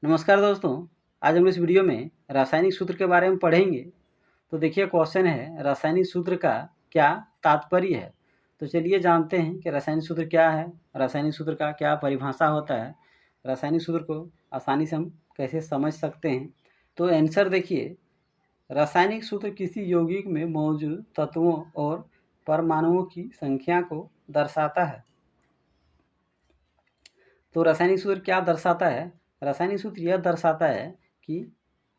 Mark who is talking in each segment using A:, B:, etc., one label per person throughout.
A: नमस्कार दोस्तों। आज हम इस वीडियो में रासायनिक सूत्र के बारे में पढ़ेंगे। तो देखिए क्वेश्चन है, रासायनिक सूत्र का क्या तात्पर्य है। तो चलिए जानते हैं कि रासायनिक सूत्र क्या है, रासायनिक सूत्र का क्या परिभाषा होता है, रासायनिक सूत्र को आसानी से हम कैसे समझ सकते हैं। तो आंसर देखिए, रासायनिक सूत्र किसी यौगिक में मौजूद तत्वों और परमाणुओं की संख्या को दर्शाता है। तो रासायनिक सूत्र क्या दर्शाता है? रासायनिक सूत्र यह दर्शाता है कि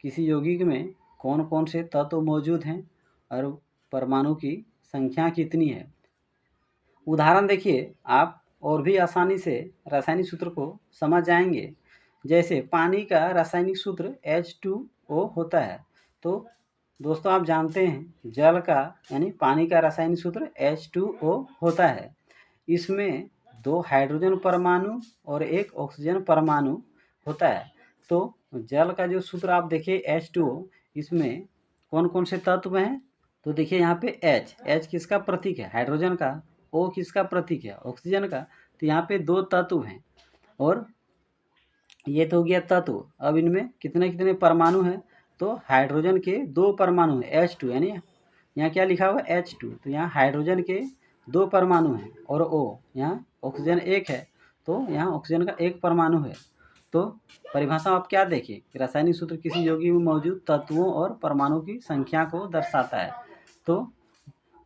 A: किसी यौगिक में कौन कौन से तत्व मौजूद हैं और परमाणु की संख्या कितनी है। उदाहरण देखिए आप, और भी आसानी से रासायनिक सूत्र को समझ जाएंगे। जैसे पानी का रासायनिक सूत्र H2O होता है। तो दोस्तों आप जानते हैं जल का यानी पानी का रासायनिक सूत्र H2O होता है। इसमें 2 हाइड्रोजन परमाणु और 1 ऑक्सीजन परमाणु होता है। तो जल का जो सूत्र आप देखिए H2O, इसमें कौन कौन से तत्व हैं। तो देखिए यहाँ पे H किसका प्रतीक है? हाइड्रोजन का। O किसका प्रतीक है? ऑक्सीजन का। तो यहाँ पे 2 तत्व हैं और ये तो हो गया तत्व। अब इनमें कितने कितने परमाणु हैं? तो हाइड्रोजन के 2 परमाणु हैं H2, यानी यहाँ क्या लिखा हुआ है H2। तो यहाँ हाइड्रोजन के 2 परमाणु हैं और O यहाँ ऑक्सीजन 1 है। तो यहाँ ऑक्सीजन का 1 परमाणु है। तो परिभाषा आप क्या देखिए कि रासायनिक सूत्र किसी यौगिक में मौजूद तत्वों और परमाणु की संख्या को दर्शाता है। तो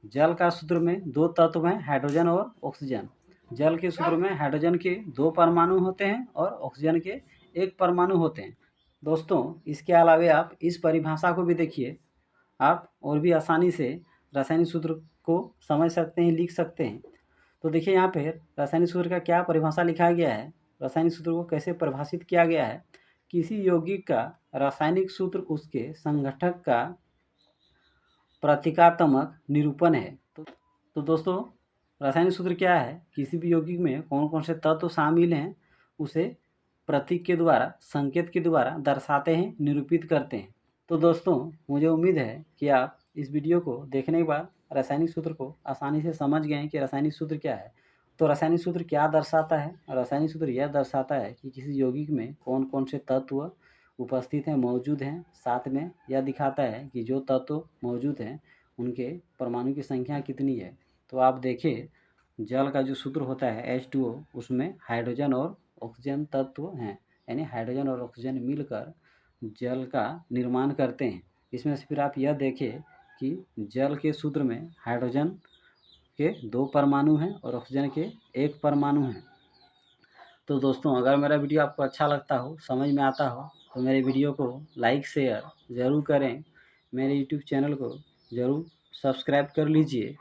A: जल का सूत्र में 2 तत्व हैं, हाइड्रोजन और ऑक्सीजन। जल के सूत्र में हाइड्रोजन के 2 परमाणु होते हैं और ऑक्सीजन के 1 परमाणु होते हैं। दोस्तों इसके अलावे आप इस परिभाषा को भी देखिए, आप और भी आसानी से रासायनिक सूत्र को समझ सकते हैं, लिख सकते हैं। तो देखिए यहाँ पे रासायनिक सूत्र का क्या परिभाषा लिखा गया है, रासायनिक सूत्र को कैसे परिभाषित किया गया है। किसी यौगिक का रासायनिक सूत्र उसके संगठक का प्रतीकात्मक निरूपण है। तो दोस्तों रासायनिक सूत्र क्या है? किसी भी यौगिक में कौन कौन से तत्व शामिल हैं उसे प्रतीक के द्वारा, संकेत के द्वारा दर्शाते हैं, निरूपित करते हैं। तो दोस्तों मुझे उम्मीद है कि आप इस वीडियो को देखने के बाद रासायनिक सूत्र को आसानी से समझ गए हैं कि रासायनिक सूत्र क्या है। तो रासायनिक सूत्र क्या दर्शाता है? रासायनिक सूत्र यह दर्शाता है कि किसी यौगिक में कौन कौन से तत्व उपस्थित हैं, मौजूद हैं। साथ में यह दिखाता है कि जो तत्व मौजूद हैं उनके परमाणु की संख्या कितनी है। तो आप देखिए जल का जो सूत्र होता है H2O, उसमें हाइड्रोजन और ऑक्सीजन तत्व हैं, यानी हाइड्रोजन और ऑक्सीजन मिलकर जल का निर्माण करते हैं। इसमें से फिर आप यह देखें कि जल के सूत्र में हाइड्रोजन के 2 परमाणु हैं और ऑक्सीजन के 1 परमाणु हैं। तो दोस्तों अगर मेरा वीडियो आपको अच्छा लगता हो, समझ में आता हो, तो मेरे वीडियो को लाइक शेयर ज़रूर करें। मेरे यूट्यूब चैनल को ज़रूर सब्सक्राइब कर लीजिए।